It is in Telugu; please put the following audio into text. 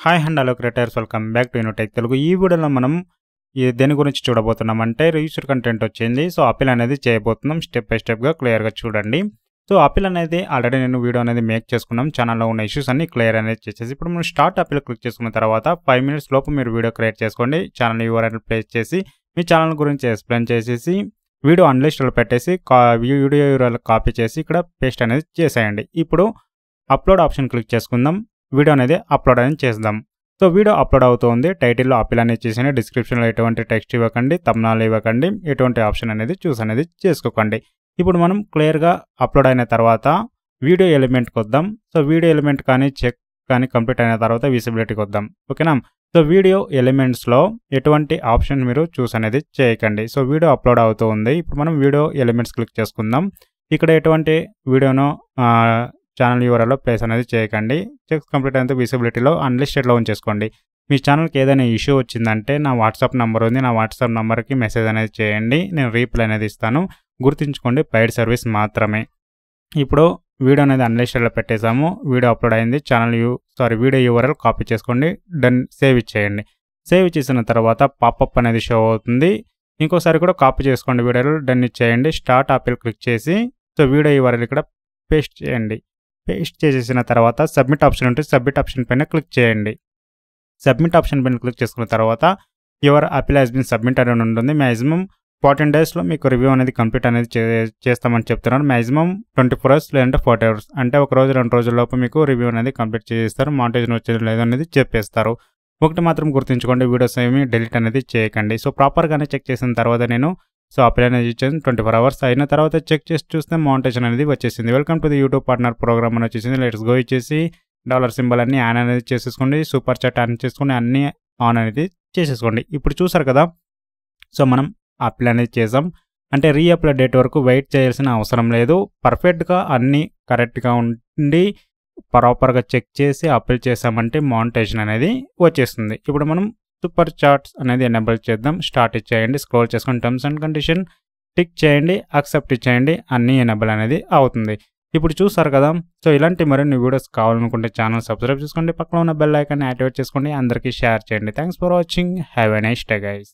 Hi and hello creators, welcome back to Unotech Telugu. ఈ వీడియోలో మనం దేని గురించి చూడబోతున్నాం అంటే రిజిస్టర్ కంటెంట్ వచ్చింది. సో అప్పీల్ అనేది చేయబోతున్నాం. స్టెప్ బై స్టెప్గా క్లియర్గా చూడండి. సో అప్పీల్ అనేది ఆల్రెడీ నేను వీడియో అనేది మేక్ చేసుకున్నాం. ఛానల్లో ఉన్న ఇష్యూస్ అన్ని క్లియర్ అనేది చేసేసి ఇప్పుడు మనం స్టార్ట్ అప్పీల్ క్లిక్ చేసుకున్న తర్వాత 5 minutes లోపు మీరు వీడియో క్రియేట్ చేసుకోండి. ఛానల్ యూఆర్ఎల్ ప్లేస్ చేసి మీ ఛానల్ గురించి ఎక్స్ప్లెయిన్ చేసేసి వీడియో అన్లిస్ట్లో పెట్టేసి వీడియో యూఆర్ఎల్ కాపీ చేసి ఇక్కడ పేస్ట్ అనేది చేసేయండి. ఇప్పుడు అప్లోడ్ ఆప్షన్ క్లిక్ చేసుకుందాం. వీడియో అనేది అప్లోడ్ అనేది చేద్దాం. సో వీడియో అప్లోడ్ అవుతుంది. టైటిల్లో అప్పీల్ అనేది చేసిన, డిస్క్రిప్షన్లో ఎటువంటి టెక్స్ట్ ఇవ్వకండి, థంబ్నెయిల్ ఇవ్వకండి, ఎటువంటి ఆప్షన్ అనేది చూస్ అనేది చేసుకోకండి. ఇప్పుడు మనం క్లియర్గా అప్లోడ్ అయిన తర్వాత వీడియో ఎలిమెంట్కి వద్దాం. సో వీడియో ఎలిమెంట్ కానీ చెక్ కానీ కంప్లీట్ అయిన తర్వాత విజిబిలిటీకి వద్దాం. ఓకేనా. సో వీడియో ఎలిమెంట్స్లో ఎటువంటి ఆప్షన్ మీరు చూస్ అనేది చేయకండి. సో వీడియో అప్లోడ్ అవుతూ ఉంది. ఇప్పుడు మనం వీడియో ఎలిమెంట్స్ క్లిక్ చేసుకుందాం. ఇక్కడ ఎటువంటి వీడియోను ఛానల్ యూఆర్ఎల్లో ప్లేస్ అనేది చేయకండి. చెక్స్ కంప్లీట్ అయితే విజిబిలిటీలో అన్లిస్టెడ్లో ఉంచేసుకోండి. మీ ఛానల్కి ఏదైనా ఇష్యూ వచ్చిందంటే నా వాట్సాప్ నెంబర్ ఉంది. నా వాట్సాప్ నెంబర్కి మెసేజ్ అనేది చేయండి. నేను రీప్లై అనేది ఇస్తాను. గుర్తుంచుకోండి, పెయిడ్ సర్వీస్ మాత్రమే. ఇప్పుడు వీడియో అనేది అన్లిస్టెడ్లో పెట్టేసాము. వీడియో అప్లోడ్ అయింది. వీడియో యూఆర్ఎల్ కాపీ చేసుకోండి. డన్ సేవ్ ఇచ్చేయండి. సేవ్ చేసిన తర్వాత పాపప్ అనేది షో అవుతుంది. ఇంకోసారి కూడా కాపీ చేసుకోండి. వీడియోలో డన్ ఇచ్చేయండి. స్టార్ట్ అప్పీల్ క్లిక్ చేసి సో వీడియో యూఆర్ఎల్ ఇక్కడ పేస్ట్ చేయండి. పేస్ట్ చేసేసిన తర్వాత సబ్మిట్ ఆప్షన్ ఉంటుంది. సబ్మిట్ ఆప్షన్ పైన క్లిక్ చేయండి. సబ్మిట్ ఆప్షన్ పైన క్లిక్ చేసుకున్న తర్వాత your appeal has been submitted అని ఉంటుంది. మ్యాక్సిమం 14 daysలో మీకు రివ్యూ అనేది కంప్లీట్ అనేది చేస్తామని చెప్తున్నారు. మ్యాక్సిమం 24 hours లేదంటే 40 hours అంటే ఒక రోజు 2 రోజుల్లోపు మీకు రివ్యూ అనేది కంప్లీట్ చేస్తారు. మానిటైజేషన్ వచ్చేది లేదనేది చెప్పేస్తారు. ఒకటి మాత్రం గుర్తుంచుకోండి, వీడియోస్ ఏమి డిలీట్ అనేది చేయకండి. సో ప్రాపర్గానే చెక్ చేసిన తర్వాత నేను అప్పీల్ అనేది ఇచ్చేసి 24 hours అయిన తర్వాత చెక్ చేసి చూస్తే మానిటైజేషన్ అనేది వచ్చేసింది. Welcome to the YouTube partner program అని వచ్చేసింది. లెట్స్ గో ఇచ్చేసి డాలర్ సింబల్ అన్ని ఆన్ అనేది చేసేసుకోండి. సూపర్ చాట్ ఆన్ చేసుకోండి. అన్నీ ఆన్ అనేది చేసేసుకోండి. ఇప్పుడు చూసారు కదా, సో మనం అప్పీల్ అనేది చేసాం. అంటే రీఅప్లై డేట్ వరకు వెయిట్ చేయాల్సిన అవసరం లేదు. పర్ఫెక్ట్గా అన్నీ కరెక్ట్గా ఉండి ప్రాపర్గా చెక్ చేసి అప్పీల్ చేసామంటే మానిటైజేషన్ అనేది వచ్చేస్తుంది. ఇప్పుడు మనం సూపర్ చాట్స్ అనేది ఎనేబుల్ చేద్దాం. స్టార్ట్ ఇచ్చేయండి. స్క్రోల్ చేసుకొని టర్మ్స్ అండ్ కండిషన్ టిక్ చేయండి. యాక్సెప్ట్ ఇచ్చేయండి. అన్నీ ఎనేబుల్ అనేది అవుతుంది. ఇప్పుడు చూసారు కదా. సో ఇలాంటి మరిన్ని వీడియోస్ కావాలనుకుంటే ఛానల్ సబ్స్క్రైబ్ చేసుకోండి. పక్కన ఉన్న బెల్ ఐకాన్ యాక్టివేట్ చేసుకోండి. అందరికీ షేర్ చేయండి. Thanks for watching. Have a nice day guys.